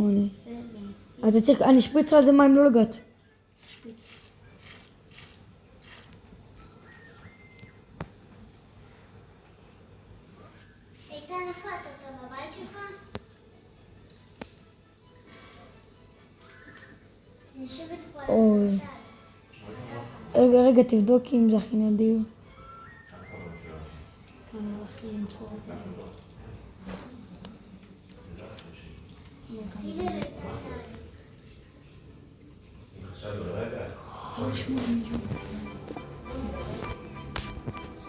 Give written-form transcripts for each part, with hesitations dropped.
8. אתה צריך, אני אשפריץ על זה מים לא לגעת. שפיץ. איתן, איפה אתה בבית שלך? אני יושבת פה על אוי. הספסל. רגע, תבדוק אם זה הכי נדיר. אני הולכת למכור את זה. תגידי לי,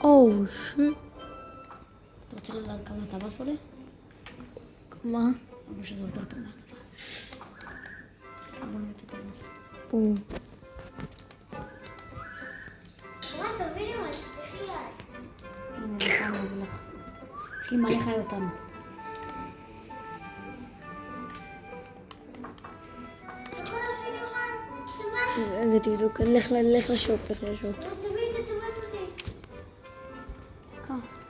או, שיט. אתה רוצה לדעת כמה הטווס עולה? מה? או שזה יותר טוב מהטווס. כמה עולה את הטווס? או. מה, תביא לי משהו, תחי יד. הנה, זה כמה עולה לך. יש לי מלא חיות אותנו. אתה יכול להביא לי אורן? טווס? רגע, תבדוק. לך לשופ. תביא לי את הטווס הזה.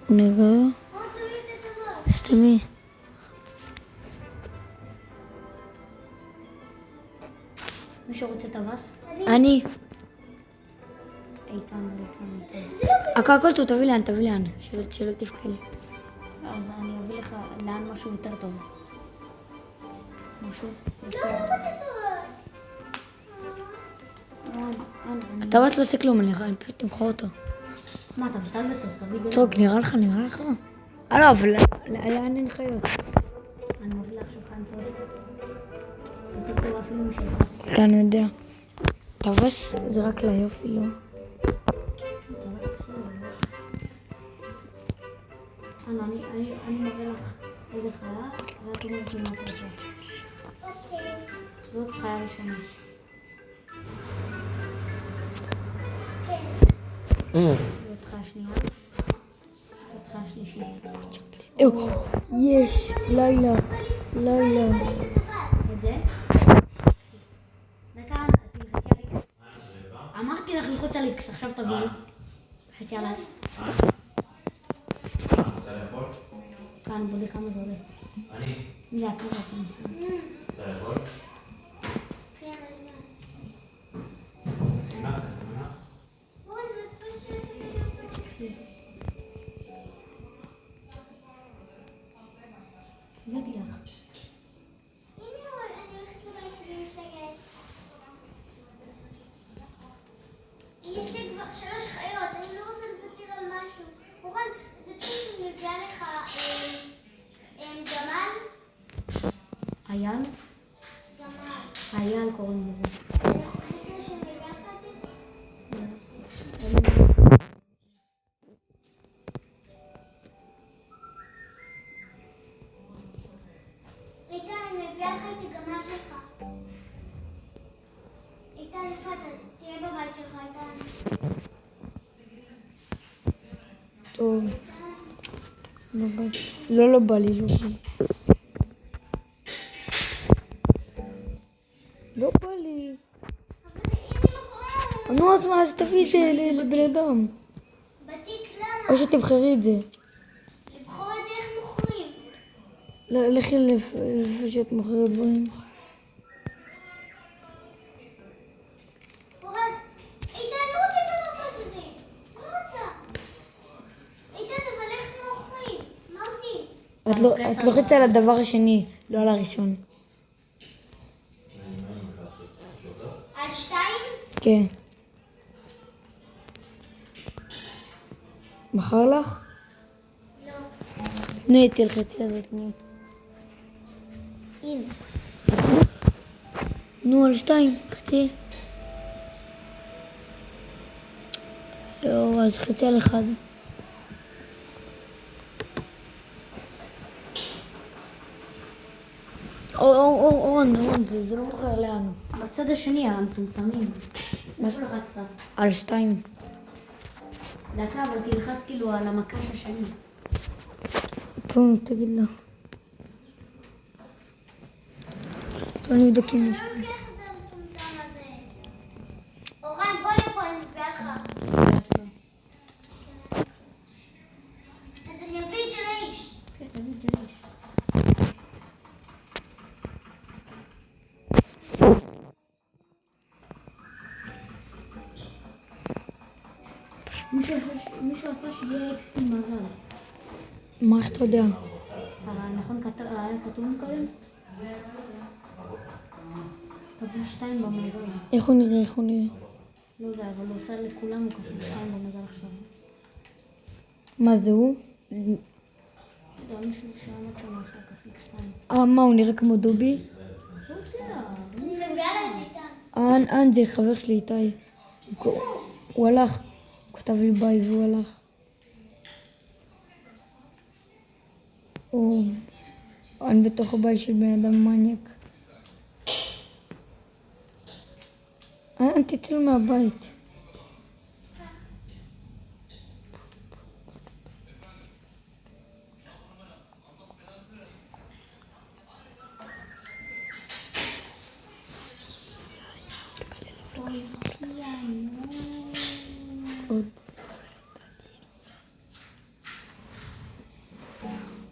הוא נראה. אורן, תביא לי את הטווס. סתמי. מישהו רוצה טווס? אני. איתן. הכל טוב, תביא לאן. שלא תבכה לי. אז אני אביא לך לאן משהו יותר טוב. משהו לא, יותר לא טוב. את הטווס. אתה לא עושה כלום, אני פשוט נבחר אותו. מה, אתה מסתלבט? אז תביא גדול. צוק, נראה לך? לא, אבל לאן אין חיות? אני מביא לך שולחן טוב. יותר טוב אפילו משלך. אתה לא יודע. טווס זה רק ליופי, לא? אני מראה לך איזה חיה, ואת אומרת לי מה אתה רוצה. אוקיי. זאת חיה ראשונה. כן. זאת חיה שנייה. זאת חיה שלישית. יש, לילה. את זה? דקה, תלחצי על איקס. אמרתי לך ללחוץ על איקס, עכשיו תביא לי. תלחצי עליי. כאן בודק כמה זה עולה. זה הכי רצון. כן, אורן, זה פשוט. הבאתי לך. הנה, אורן, אני הולכת לבית שלי משגעת. יש לי כבר 3 חיות, אני לא רוצה לוותר על משהו. אורן, זה פשוט שאני מביאה לך גמל? אייל? גמל. אייל קוראים לזה. אתה רוצה שאני אביא לך את זה? איתן, אני מביאה לך את הגמל שלך. איתן, איפה אתה? תהיה בבית שלך, איתן. טוב. לא בא לי. לא בא לי. נו, אז מה, אז תביא את זה לבן אדם. בתיק למה? או שתבחרי את זה. לבחור את זה איך מוכרים. לכי לפי שאת מוכרת דברים. אורן, איתן, לא רוצה את המפס הזה. לא רוצה. איתן, אבל איך מוכרים? מה עושים? את לוחצת על הדבר השני, לא על הראשון. על 2? כן. בחר לך? לא. נו, תלחצי על זה, תני. הנה. נו, על 2, חצי. יואו, אז חצי על 1. אורן, זה לא מוכר לאן. בצד השני, המטומטמים. מה איפה לחצת? על 2. דקה, אבל תלחץ כאילו על המקש השני. טוב, תגיד לה. טוב, אני אבדוק אם יש. לוקח את זה המטומטם הזה. אורן, בוא לפה, אני מביאה לך. אז אני אביא את זה לאיש. כן, תביא את זה לאיש. שיהיה אקסטים מזל. מה איך אתה יודע? אבל נכון היה כתוב מקודם? כפול 2 במזל. איך הוא נראה, איך הוא נראה? לא יודע, אבל הוא עושה לכולנו כפול 2 במזל עכשיו. מה זה הוא? לא יודע, מישהו שעמד שם עשה כפול 2. מה, הוא נראה כמו דובי? לא יודע. אני מביאה לה את זה איתן. זה חבר שלי איתי. הוא הלך, הוא כתב לי ביי והוא הלך. אני בתוך הבית של בן אדם מניאק. תצאו מהבית.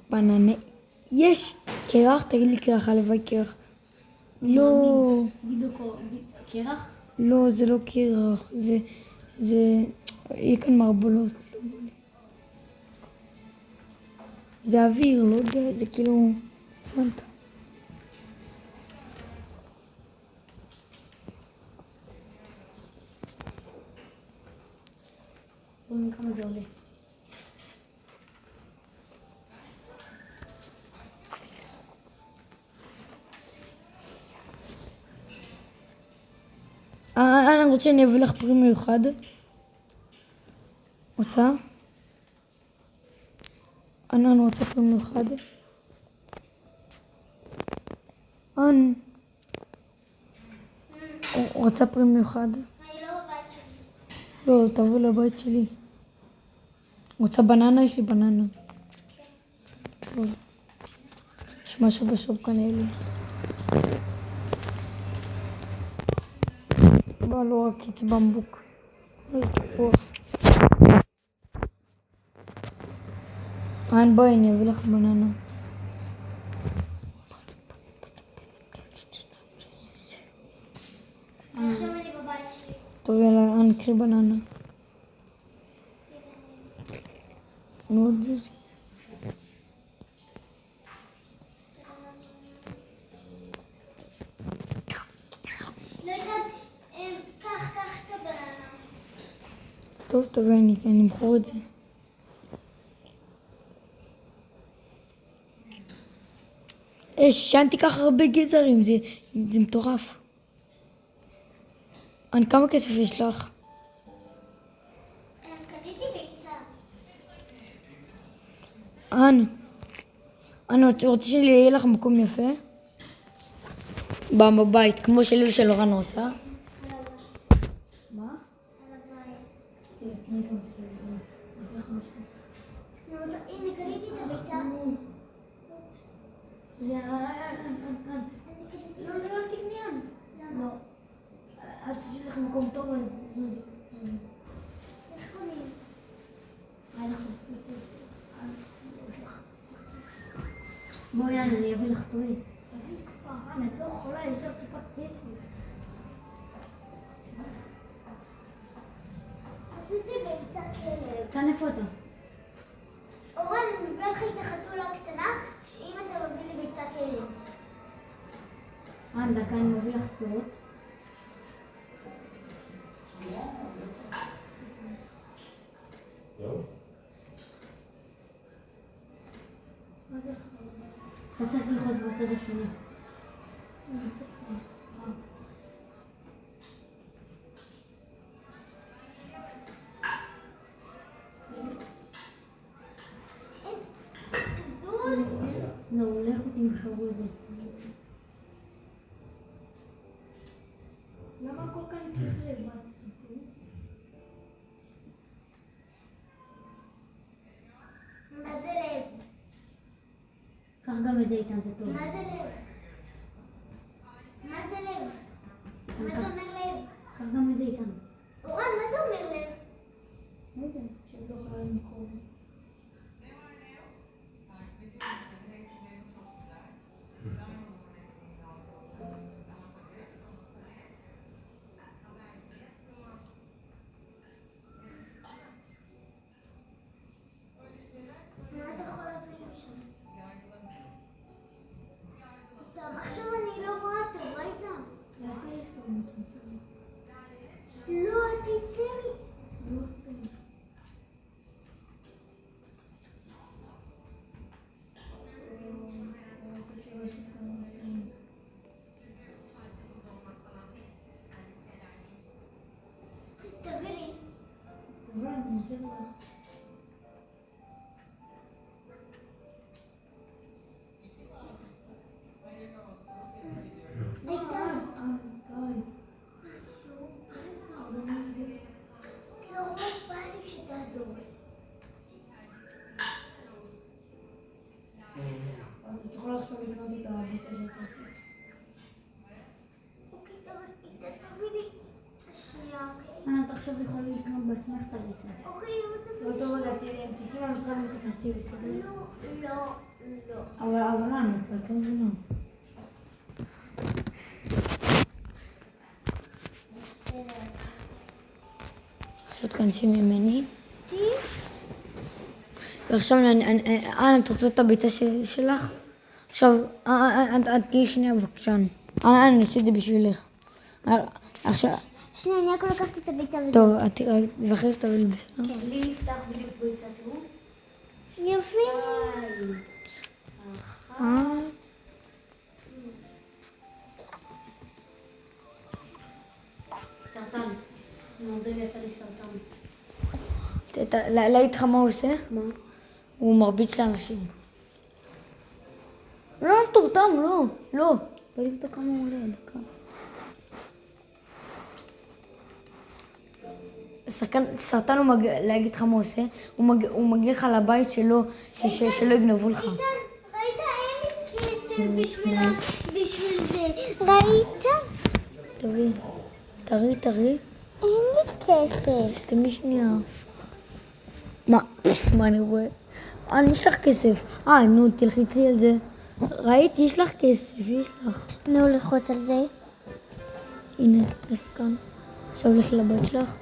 בננה. יש! קרח? תגיד לי קרח, הלוואי קרח. לא, בדיוק קרח? לא, זה לא קרח. יהיה כאן מערבולות. זה אוויר, לא יודע, זה כאילו... הבנת? בואו נראה כמה זה עולה. אני רוצה שאני אביא לך פרי מיוחד. רוצה? אני רוצה פרי מיוחד. הוא רוצה פרי מיוחד. אני לא בבית שלי. לא, תבוא לבית שלי. רוצה בננה? יש לי בננה. טוב. יש משהו בשופ קנה לי. לא רק קיץ במבוק. איזה תפוח. בואי, אני אביא לך בננה. עכשיו אני בבית שלי. טוב, יאללה, אני אקריא בננה. מאוד זה. לא יודעת, קח את הבננה. טוב, תביא, אני אמכור את זה. ששנתי ככה הרבה גזרים, זה מטורף. כמה כסף יש לך? קניתי ביצה. רוצה שיהיה לך מקום יפה? בבית, כמו שלי ושל אורן רוצה. מה? הנה, קניתי את הביצה. לא, אל תקניין. לא. את תשאיר לך מקום טוב, אז זוזי. איך קונים? בואי, יאללה, אני אביא לך פרי. תביא כבר, את לא יכולה, יש לך טיפת כסף. עשיתי ביצה כלב. כאן איפה אתה? אורן, אני מביא לך את החתולה הקטנה, שאם אתה מביא לי ביצה כלב. דקה, אני מביא לך פירות. אתה צריך ללחוץ בצד השני. לא, לכו תמכרו את זה. למה הכל כאן צריך לבד? מה זה לב? קח גם את זה איתן, זה טוב. מה זה לב? מה זה לב? מה זה אומר לב? קח גם את זה איתן. אורן, מה זה אומר לב? לא יודע, שאת לא יכולה למכור. לא, בא לי שתעזור. את יכולה עכשיו לקנות את הביצה של טורקיה. אוקיי, אבל תביא לי. שנייה, אוקיי. את עכשיו יכולה לקנות בעצמך את הביצה. אוקיי, אבל תביא לי. באותו רגע תצאי מהמשרד ותכנסי בסדר? לא. אבל למה? את לא מבינה. עכשיו תכנסי ממני. ועכשיו את רוצה את הביצה שלך? עכשיו, את תהיי שנייה בבקשה. אני עושה את זה בשבילך. עכשיו, שנייה, אני רק לקחתי את הביצה וזה. טוב, את תראי, ואחרי זה תביא לי בסדר. כן, לי נפתח בדיוק ביצה, תראו. יופי. סרטן. מעודד יצא לי סרטן. להגיד לך מה הוא עושה? מה? הוא מרביץ לאנשים. לא מטומטם, לא. בוא לבדוק כמה הוא עולה, דקה. סרטן הוא להגיד לך מה הוא עושה, הוא מגיע לך לבית שלא יגנבו לך. ראית? אין לי כסף בשביל זה. ראית? תראי. אין לי כסף. סתמי שנייה. מה אני רואה? אני יש לך כסף. נו, תלחיצי על זה. ראית? יש לך כסף, יש לך. נו, ללחוץ על זה. הנה, לכי כאן. עכשיו לכי לבית שלך.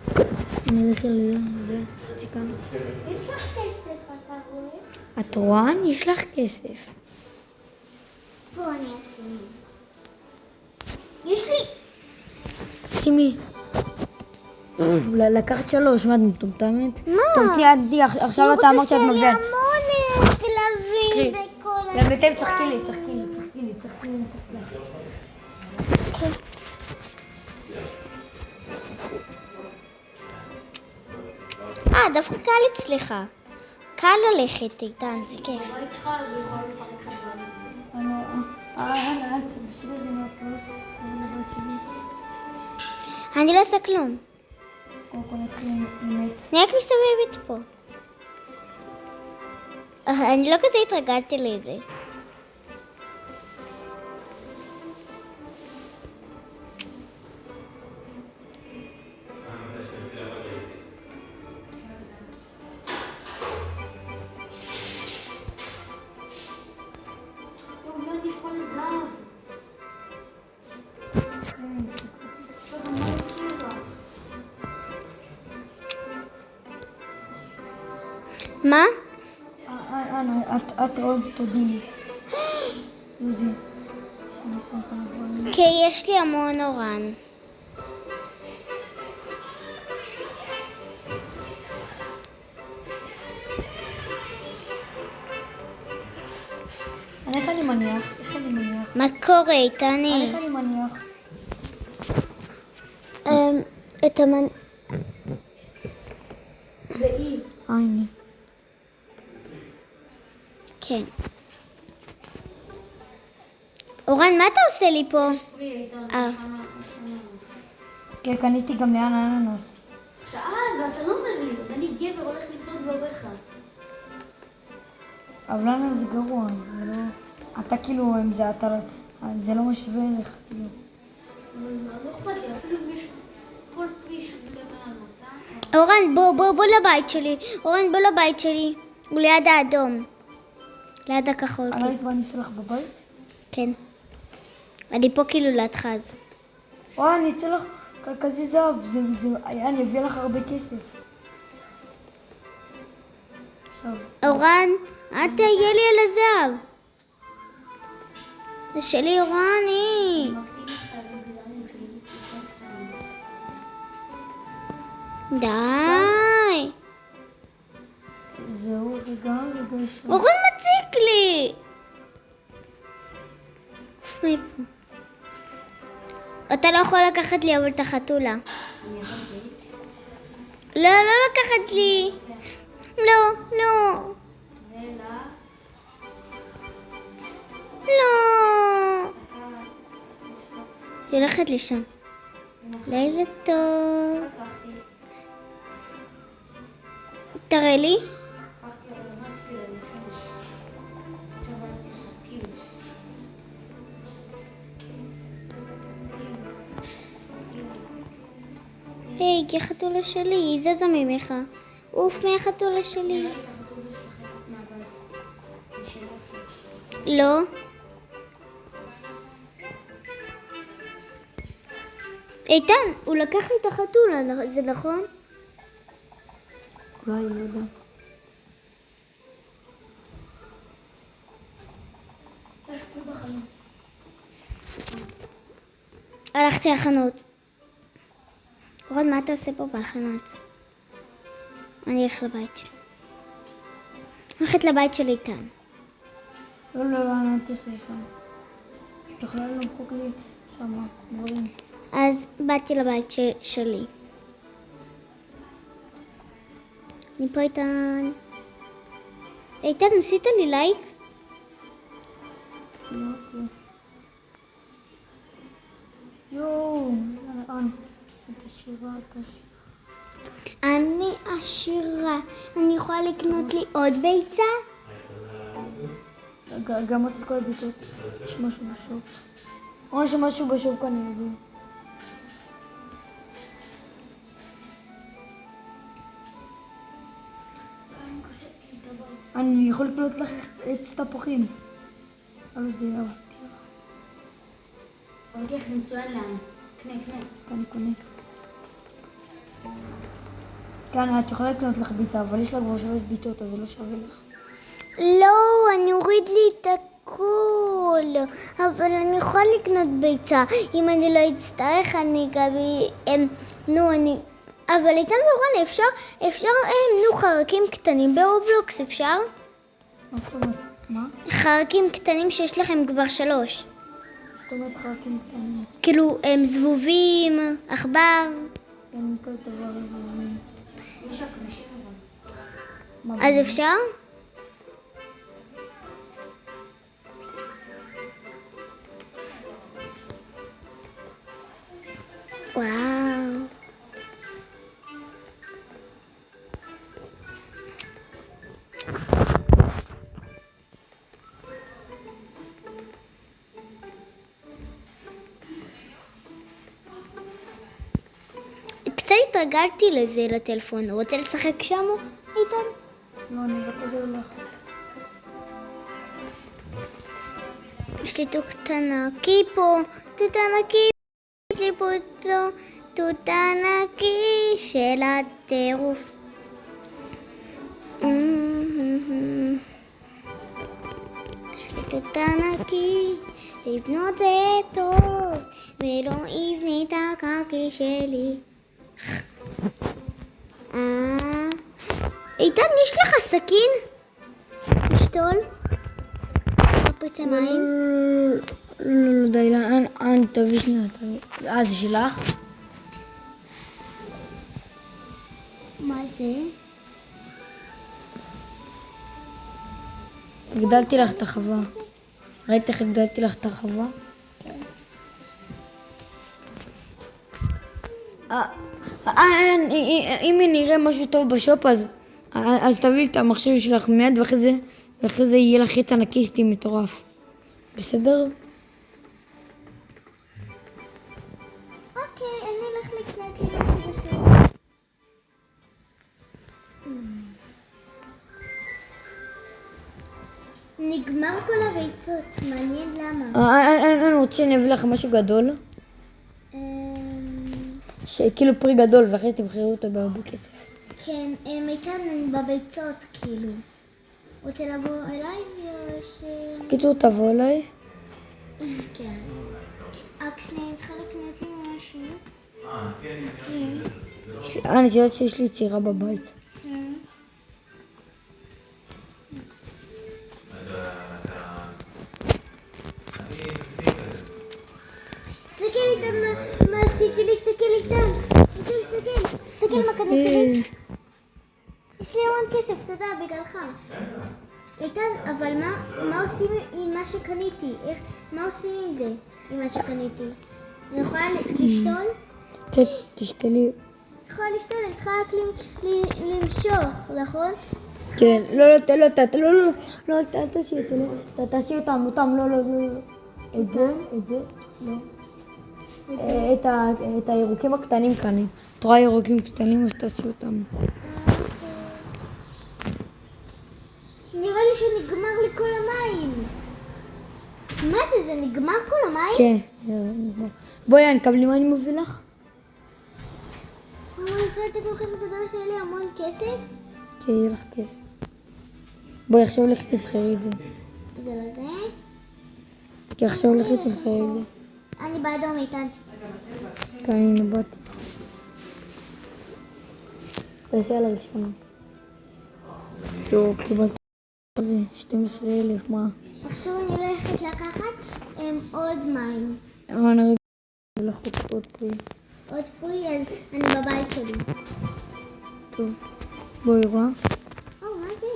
הנה, לכי על זה, חצי כאן. יש לך כסף, אתה רואה? את רואה? יש לך כסף. בוא אני אשים. יש לי. שימי. לקחת 3, מה את מטומטמת? מה? טוב, תהיי, עכשיו אתה אמרת שאת מביאה. המון כלבים קחי. בכל ואתם צחקי לי, נשחק לך. דווקא קל אצלך. קל ללכת איתן, זה כיף. בבית שלך אז הוא יכול לפרק לך דברים. את בסדר, זה מהקרוב. תביא לבית שלי. אני לא עושה כלום. קודם כל נתחיל עם עץ. אני רק מסתובבת פה. אני לא כזה התרגלתי לזה. יואו, יש פה לזהב. מה? את עוד תודי. תודי. שאני שם כמה דברים. כי יש לי המון אורן. איך אני מניח? מה קורה איתני? איך אני מניח? את המנ... הנה. כן. אורן, מה אתה עושה לי פה? כן, קניתי גם ליד האננס. שאל, ואתה לא אומר לי, אני גבר הולך לבדוק בעוברך. אבל אננס זה גרוע, זה לא... אתה כאילו, זה לא משווה לך, כאילו. לא אכפת לי, אפילו אם יש כל פרי שהוא למעלה. אורן, בוא לבית שלי. אורן, בוא לבית שלי. הוא ליד האדום. ליד הכחול. אני ראית מה אני אעשה לך בבית? כן. אני פה כאילו לידך אז. אני אצא לך כזה זהב, אני אביא לך הרבה כסף. עכשיו. אורן, אל תהיה לי על הזהב. זה שלי, אורני. די. זהו, רגע. אורן מציק לי. אתה לא יכול לקחת לי אבל את החתולה. לא, לא לקחת לי. לא, לא. לא. היא הולכת לישון. לילה טוב. תראה לי. היי, כי החתולה שלי, היא זזה ממך. אוף מהחתולה שלי. לא. איתן, הוא לקח לי את החתולה, זה נכון? אולי, לא יודע. הלכתי לחנות. רוד, מה אתה עושה פה בחנות? אני אלך לבית שלי. הולכת לבית של איתן. לא, לא, לא, אני אלך לשם. את יכולה למחוק לי שמה דברים. אז באתי לבית שלי. אני פה איתן. איתן, עשית לי לייק? לא, אוקיי. יואו, את עשירה, את עשירה. אני עשירה. אני יכולה לקנות לי עוד ביצה? גם את כל הביצות. יש משהו בשוק. או שמשהו בשוק אני אגיד. אני יכול לקנות לך את תפוחים. אבל זה אהבתי. אוקיי, זה מצוין לנו. קנה. אני קונה. כן, את יכולה לקנות לך ביצה, אבל יש לה כבר 3 ביצות, אז זה לא שווה לך. לא, אני אוריד לי את הכל. אבל אני יכולה לקנות ביצה. אם אני לא אצטרך, אני גם... אבל איתן ורון, אפשר חרקים קטנים ברובלוקס, אפשר? מה זאת אומרת? מה? חרקים קטנים שיש לכם כבר 3. זאת אומרת חרקים קטנים. כאילו, הם זבובים, עכבר. אין כזה דבר רבובים. יש הכבישים אבל. אז אפשר? וואו. קצת התרגלתי לזה לטלפון. רוצה לשחק שם, איתן? לא, אני רק עוזר לך. יש לי תותנקי פה, תותנקי, יש לי פה תותנקי של הטירוף. יש לי תותנקי, לבנות זה טוב, ולא יבנה את הקקי שלי. איתן, יש לך סכין? לשתול? פריצה מים? לא, די, לאן, תביא שנייה, תביא. זה שלך? מה זה? הגדלתי לך את החווה. ראית איך הגדלתי לך את החווה? אם נראה משהו טוב בשופ, אז תביאי את המחשב שלך מיד, ואחרי זה יהיה לך חץ ענקיסטי מטורף. בסדר? אוקיי, אני אלך לקנות לי. נגמר כל הביצות, מעניין למה. אני רוצה שאני אביא לך משהו גדול. כאילו פרי גדול, ואחרי תמכרו אותו בהרבה כסף. כן, איתן בביצות, כאילו. רוצה לבוא אליי או ש... קיצור, תבוא אליי. כן. רק שנייה, אני צריכה לקנות לי משהו. אני יודעת שיש לי יצירה בבית. תסתכל איתן, מה עשיתי לי? תסתכל איתן. תסתכל. תסתכל מה קניתי. יש לי המון כסף, תודה, בגללך. איתן, אבל מה עושים עם מה שקניתי? מה עושים עם זה, עם מה שקניתי? אני יכולה לשתול? כן, תשתלי. אני יכולה לשתול, אני צריכה רק למשוך, נכון? כן, לא, אל תעשי אותו, לא. תעשי אותם, לא. את זה, לא. את הירוקים הקטנים כאן. את רואה ירוקים קטנים, אז תעשי אותם. נראה לי שנגמר לי כל המים. מה זה? זה נגמר כל המים? כן, זה נגמר. בואי, קבלי מה אני מביא לך? זה כל כך גדול שיהיה לי המון כסף. כן, יהיה לך כסף. בואי, עכשיו לכי תבחרי את זה. זה לא זה. כי עכשיו לכי תבחרי את זה. אני באדום איתן. כן, הנה באתי. תעשי על הראשונה. טוב, קיבלתי את זה, 12,000, מה? עכשיו אני הולכת לקחת עוד מים. אני רגע לחוץ עוד פרי. עוד פרי, אז אני בבית שלי. טוב, בואי רואה. מה זה?